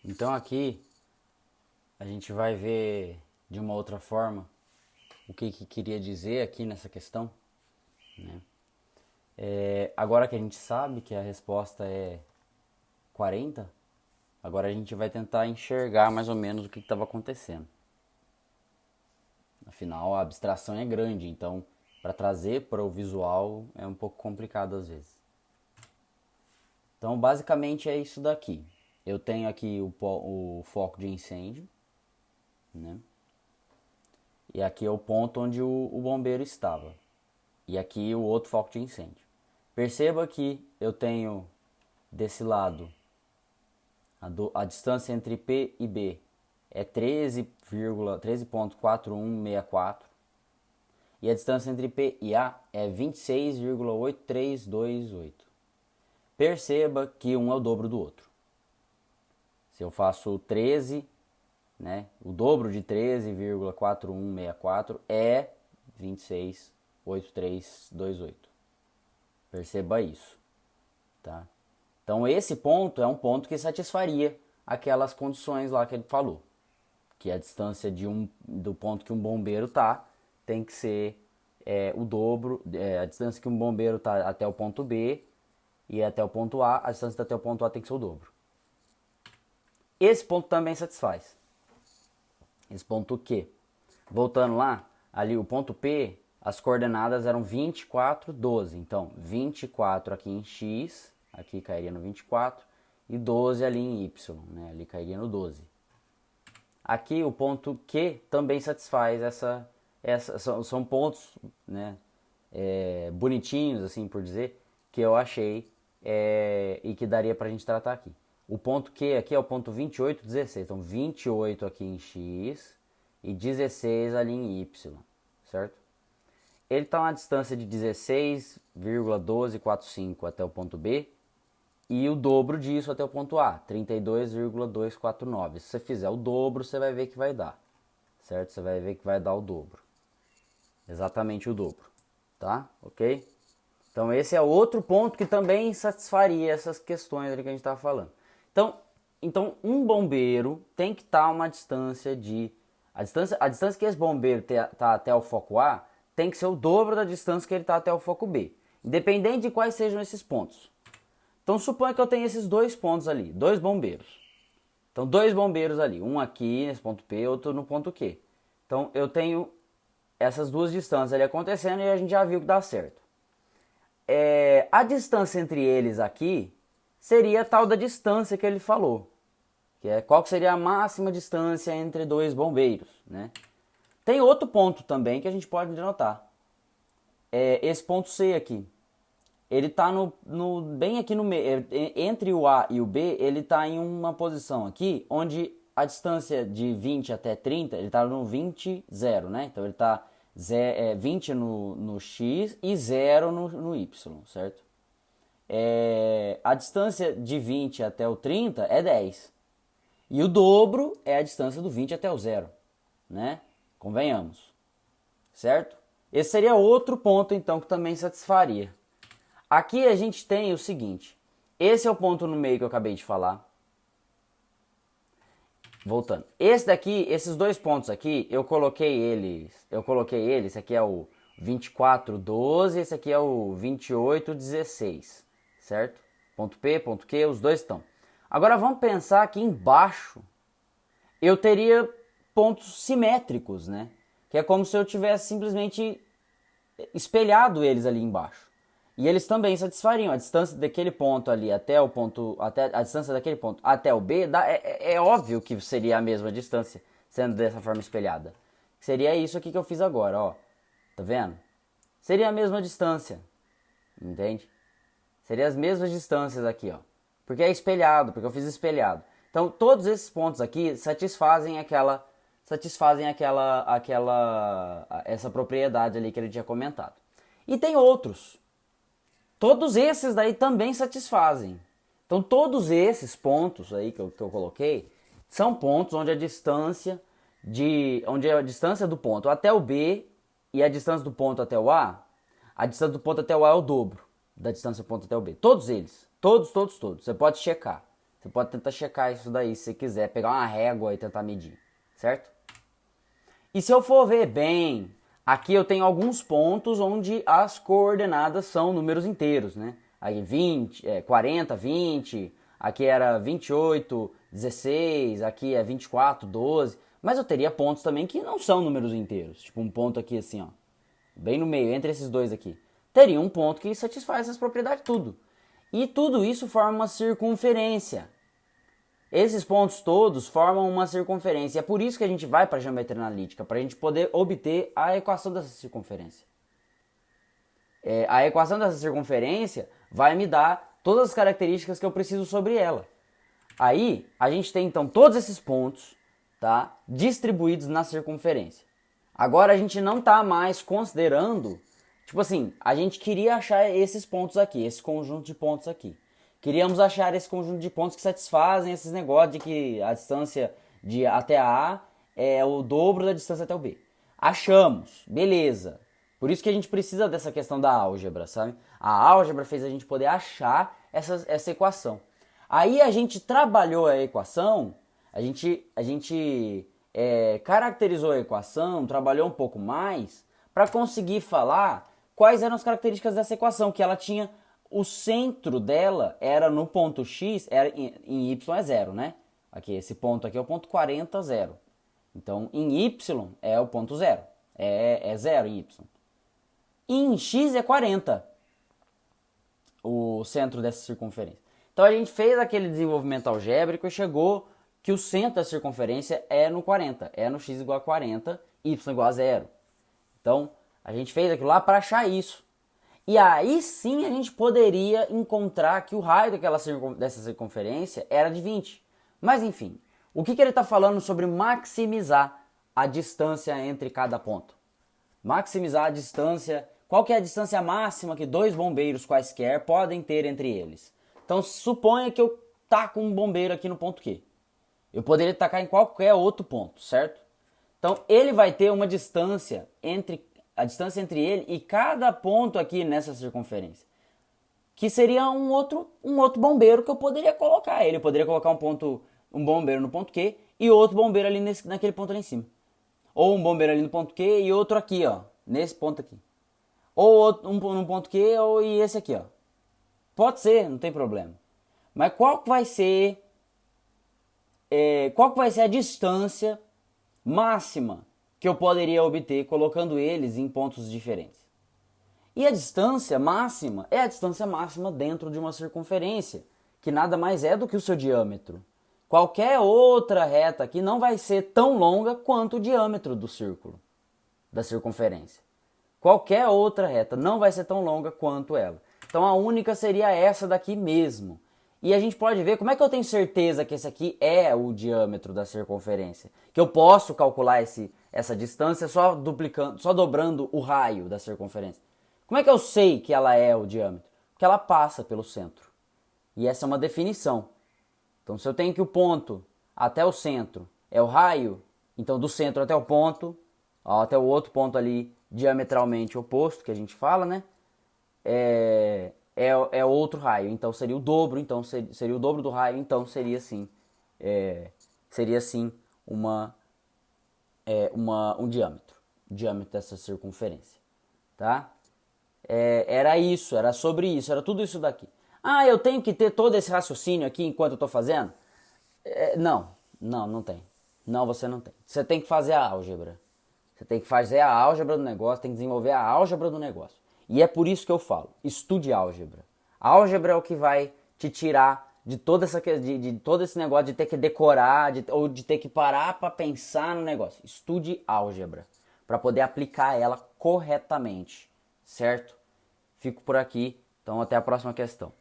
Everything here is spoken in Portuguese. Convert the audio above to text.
Então aqui a gente vai ver de uma outra forma o que queria dizer aqui nessa questão, né? Agora que a gente sabe que a resposta é 40, agora a gente vai tentar enxergar mais ou menos o que estava acontecendo. Afinal, a abstração é grande, então para trazer para o visual é um pouco complicado às vezes. Então, basicamente é isso daqui. Eu tenho aqui o foco de incêndio, né? E aqui é o ponto onde o bombeiro estava. E aqui o outro foco de incêndio. Perceba que eu tenho desse lado a distância entre P e B é 13,4164 e a distância entre P e A é 26,8328. Perceba que um é o dobro do outro. Se eu faço 13, né, o dobro de 13,4164 é 26,8328. Perceba isso, tá? Então esse ponto é um ponto que satisfaria aquelas condições lá que ele falou, que a distância do ponto que um bombeiro tá tem que ser o dobro, a distância que um bombeiro tá até o ponto B e até o ponto A, a distância até o ponto A tem que ser o dobro. Esse ponto também satisfaz. Esse ponto Q. Voltando lá, ali o ponto P, as coordenadas eram 24, 12. Então, 24 aqui em X, aqui cairia no 24, e 12 ali em Y, né? Ali cairia no 12. Aqui o ponto Q também satisfaz são pontos, né, bonitinhos, assim por dizer, que eu achei e que daria pra gente tratar aqui. O ponto Q aqui é o ponto 28, 16. Então 28 aqui em X e 16 ali em Y, certo? Ele está a uma distância de 16,1245 até o ponto B e o dobro disso até o ponto A, 32,249. Se você fizer o dobro, você vai ver que vai dar, certo? Você vai ver que vai dar o dobro, exatamente o dobro, tá? Ok? Então esse é outro ponto que também satisfaria essas questões ali que a gente estava falando. Então um bombeiro tem que estar a uma distância de... A distância que esse bombeiro está até o foco A tem que ser o dobro da distância que ele está até o foco B, independente de quais sejam esses pontos. Então suponha que eu tenho esses dois pontos ali, dois bombeiros. Então dois bombeiros ali, um aqui nesse ponto P, outro no ponto Q. Então eu tenho essas duas distâncias ali acontecendo e a gente já viu que dá certo. A distância entre eles aqui seria a tal da distância que ele falou, que é qual que seria a máxima distância entre dois bombeiros, né? Tem outro ponto também que a gente pode denotar. Esse ponto C aqui. Ele está bem aqui no meio. Entre o A e o B, ele está em uma posição aqui onde a distância de 20 até 30, ele está no 20, 0, né? Então ele está 20 no X e 0 no Y, certo? A distância de 20 até o 30 é 10. E o dobro é a distância do 20 até o 0, né? Convenhamos, certo? Esse seria outro ponto, então, que também satisfaria. Aqui a gente tem o seguinte. Esse é o ponto no meio que eu acabei de falar. Voltando. Esse daqui, esses dois pontos aqui, eu coloquei eles, esse aqui é o 24,12, esse aqui é o 28,16, certo? Ponto P, ponto Q, os dois estão. Agora vamos pensar aqui embaixo, eu teria pontos simétricos, né? Que é como se eu tivesse simplesmente espelhado eles ali embaixo. E eles também satisfariam a distância daquele ponto ali até o ponto, até a distância daquele ponto até o B, é óbvio que seria a mesma distância, sendo dessa forma espelhada. Seria isso aqui que eu fiz agora, ó. Tá vendo? Seria a mesma distância, entende? Seria as mesmas distâncias aqui, ó. Porque é espelhado, porque eu fiz espelhado. Então, todos esses pontos aqui satisfazem essa propriedade ali que ele tinha comentado. E tem outros. Todos esses daí também satisfazem. Então todos esses pontos aí que eu coloquei são pontos onde a distância do ponto até o B e a distância do ponto até o a distância do ponto até o A é o dobro da distância do ponto até o B. Todos eles, todos. Você pode checar. Você pode tentar checar isso daí, se você quiser, pegar uma régua e tentar medir, certo? E se eu for ver bem, aqui eu tenho alguns pontos onde as coordenadas são números inteiros, né? Aí 20, 40, 20, aqui era 28, 16, aqui é 24, 12. Mas eu teria pontos também que não são números inteiros. Tipo um ponto aqui assim, ó. Bem no meio, entre esses dois aqui. Teria um ponto que satisfaz essas propriedades tudo. E tudo isso forma uma circunferência. Esses pontos todos formam uma circunferência. É por isso que a gente vai para a geometria analítica, para a gente poder obter a equação dessa circunferência. A equação dessa circunferência vai me dar todas as características que eu preciso sobre ela. Aí, a gente tem então todos esses pontos, tá, distribuídos na circunferência. Agora a gente não está mais considerando, tipo assim, a gente queria achar esses pontos aqui, esse conjunto de pontos aqui. Queríamos achar esse conjunto de pontos que satisfazem esses negócios de que a distância de até a é o dobro da distância até o B. Achamos, beleza. Por isso que a gente precisa dessa questão da álgebra, sabe? A álgebra fez a gente poder achar essa equação. Aí a gente trabalhou a equação, a gente caracterizou a equação, trabalhou um pouco mais para conseguir falar quais eram as características dessa equação, que ela tinha, o centro dela era no ponto x, era em y é zero, né? Aqui, esse ponto aqui é o ponto 40, zero. Então, em y é o ponto zero, é zero em y. E em x é 40, o centro dessa circunferência. Então a gente fez aquele desenvolvimento algébrico e chegou que o centro da circunferência é no 40, é no x igual a 40, y igual a zero. Então a gente fez aquilo lá para achar isso. E aí sim a gente poderia encontrar que o raio dessa circunferência era de 20. Mas enfim, o que ele está falando sobre maximizar a distância entre cada ponto? Maximizar a distância, qual que é a distância máxima que dois bombeiros quaisquer podem ter entre eles? Então suponha que eu taco um bombeiro aqui no ponto Q. Eu poderia tacar em qualquer outro ponto, certo? Então ele vai ter uma distância a distância entre ele e cada ponto aqui nessa circunferência, que seria um outro bombeiro que eu poderia colocar. Eu poderia colocar um bombeiro no ponto Q e outro bombeiro ali naquele ponto ali em cima. Ou um bombeiro ali no ponto Q e outro aqui, ó, nesse ponto aqui. Ou um no ponto Q e esse aqui, ó. Pode ser, não tem problema. Mas qual que vai ser a distância máxima que eu poderia obter colocando eles em pontos diferentes? E a distância máxima é a distância máxima dentro de uma circunferência, que nada mais é do que o seu diâmetro. Qualquer outra reta aqui não vai ser tão longa quanto o diâmetro do círculo, da circunferência. Qualquer outra reta não vai ser tão longa quanto ela. Então a única seria essa daqui mesmo. E a gente pode ver como é que eu tenho certeza que esse aqui é o diâmetro da circunferência. Que eu posso calcular essa distância só dobrando o raio da circunferência. Como é que eu sei que ela é o diâmetro? Porque ela passa pelo centro. E essa é uma definição. Então se eu tenho que o ponto até o centro é o raio, então do centro até o ponto, até o outro ponto ali diametralmente oposto, que a gente fala, né? É outro raio, então seria o dobro, então seria o dobro do raio, então seria sim um diâmetro dessa circunferência, tá? Era isso, era sobre isso, era tudo isso daqui. Ah, eu tenho que ter todo esse raciocínio aqui enquanto eu estou fazendo? Não tem. Não, você não tem. Você tem que fazer a álgebra. Você tem que fazer a álgebra do negócio, tem que desenvolver a álgebra do negócio. E é por isso que eu falo, estude álgebra. A álgebra é o que vai te tirar de todo esse negócio de ter que decorar, ou de ter que parar para pensar no negócio. Estude álgebra, para poder aplicar ela corretamente, certo? Fico por aqui, então até a próxima questão.